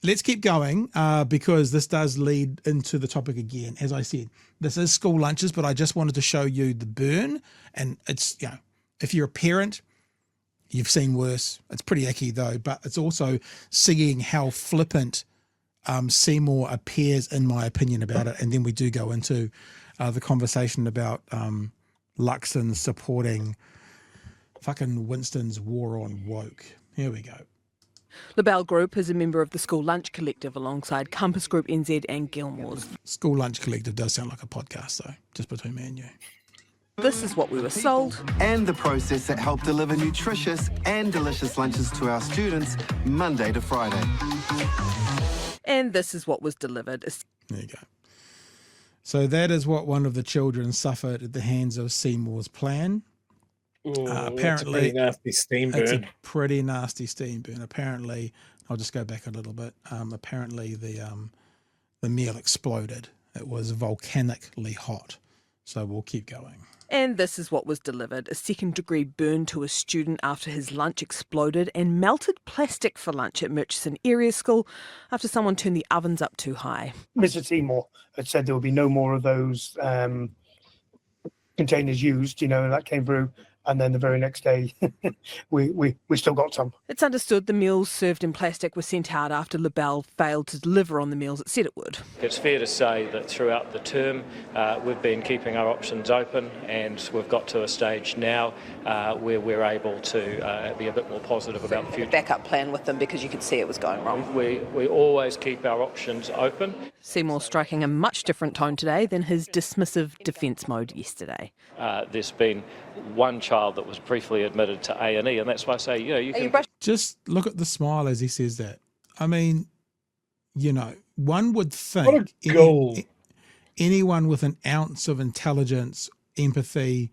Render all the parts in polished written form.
let's keep going because this does lead into the topic again. As I said, this is school lunches, but I just wanted to show you the burn. And it's, if you're a parent, you've seen worse. It's pretty icky though, but it's also seeing how flippant Seymour appears, in my opinion, about it. And then we do go into the conversation about Luxon supporting fucking Winston's war on woke. Here we go. LaBelle Group is a member of the School Lunch Collective alongside Compass Group NZ and Gilmore's. School Lunch Collective does sound like a podcast though, just between me and you. This is what we were sold. And the process that helped deliver nutritious and delicious lunches to our students Monday to Friday. And this is what was delivered. There you go. So that is what one of the children suffered at the hands of Seymour's plan. Apparently, it's a pretty nasty steam burn. It's a pretty nasty steam burn. Apparently, I'll just go back a little bit. Apparently, the meal exploded. It was volcanically hot. So we'll keep going. And this is what was delivered. A second-degree burn to a student after his lunch exploded, and melted plastic for lunch at Murchison Area School after someone turned the ovens up too high. Mr. Seymour had said there would be no more of those containers used, and that came through. And then the very next day, we still got some. It's understood the meals served in plastic were sent out after LaBelle failed to deliver on the meals it said it would. It's fair to say that throughout the term, we've been keeping our options open, and we've got to a stage now where we're able to be a bit more positive about the future. Backup plan with them because you could see it was going wrong. We always keep our options open. Seymour striking a much different tone today than his dismissive defence mode yesterday. There's been one child that was briefly admitted to A&E, and that's why I say, you can... Just look at the smile as he says that. I mean, one would think What a goal. Anyone with an ounce of intelligence, empathy,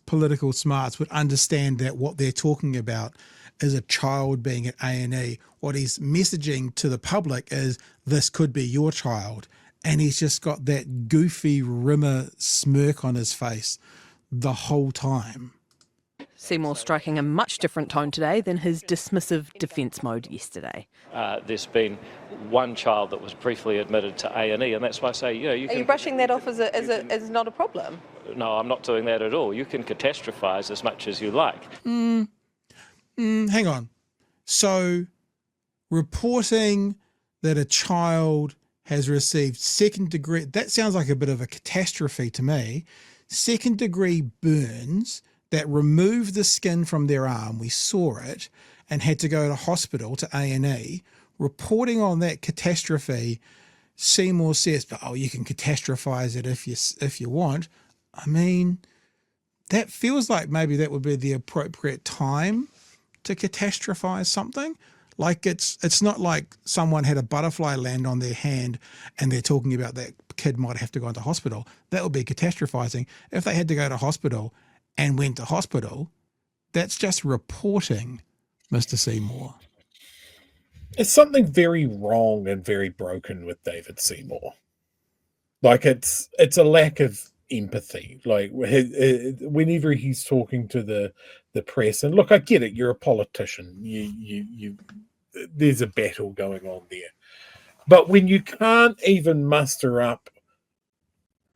political smarts would understand that what they're talking about is a child being at A&E. What he's messaging to the public is this could be your child. And he's just got that goofy rimmer smirk on his face the whole time. Seymour striking a much different tone today than his dismissive defence mode yesterday. There's been one child that was briefly admitted to A&E, and that's why I say, you can... Are you brushing that off as not a problem? No, I'm not doing that at all. You can catastrophise as much as you like. Hang on. So, reporting that a child has received second degree, that sounds like a bit of a catastrophe to me. Second degree burns that removed the skin from their arm, we saw it, and had to go to hospital, to A&E. Reporting on that catastrophe, Seymour says, you can catastrophize it if you want. I mean, that feels like maybe that would be the appropriate time to catastrophize something. Like it's not like someone had a butterfly land on their hand and they're talking about that kid might have to go into hospital. That would be catastrophizing. If they had to go to hospital and went to hospital, that's just reporting, Mr. Seymour. It's something very wrong and very broken with David Seymour. Like it's a lack of empathy. Like whenever he's talking to the press, and look, I get it. You're a politician. You there's a battle going on there. But when you can't even muster up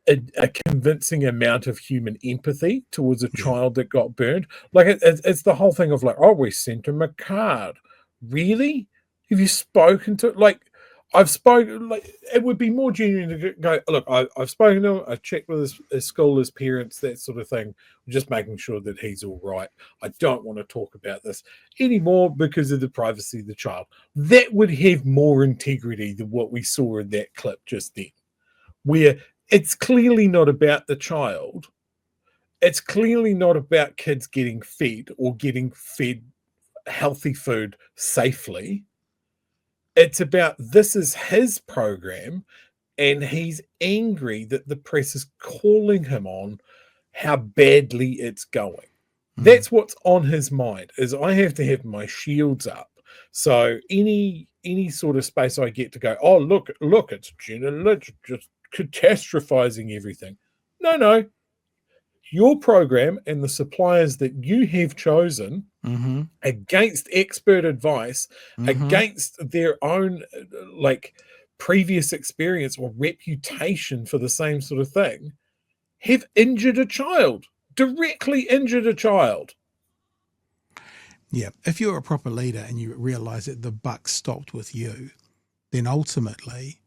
a convincing amount of human empathy towards a child that got burned, like it's the whole thing of like, we sent him a card. Really? Have you spoken to? Like, I've spoken. Like, it would be more genuine to go. Look, I've spoken to him. I checked with his school, his parents, that sort of thing. Just making sure that he's all right. I don't want to talk about this anymore because of the privacy of the child. That would have more integrity than what we saw in that clip just then, where it's clearly not about the child. It's clearly not about kids getting fed or getting fed healthy food safely. It's about this is his program, and he's angry that the press is calling him on how badly it's going. That's what's on his mind, is I have to have my shields up. So any sort of space I get to go, look, it's just catastrophizing everything. No. your program and the suppliers that you have chosen Mm-hmm. against expert advice, Mm-hmm. against their own like previous experience or reputation for the same sort of thing, have injured a child, directly injured a child. Yeah. If you're a proper leader and you realize that the buck stopped with you, then ultimately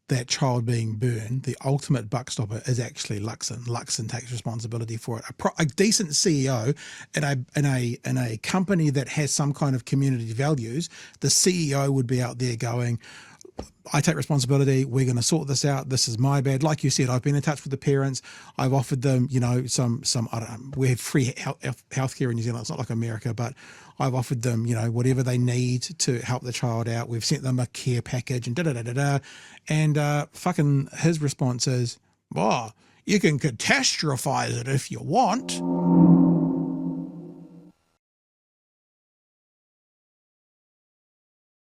that child being burned, the ultimate buck stopper is actually Luxon. Luxon takes responsibility for it. A decent CEO in a company that has some kind of community values, the CEO would be out there going, I take responsibility. We're going to sort this out. This is my bad. Like you said, I've been in touch with the parents. I've offered them, some, I don't know, we have free healthcare in New Zealand. It's not like America, but I've offered them, whatever they need to help the child out. We've sent them a care package and da-da-da-da-da. And fucking his response is, oh, you can catastrophize it if you want.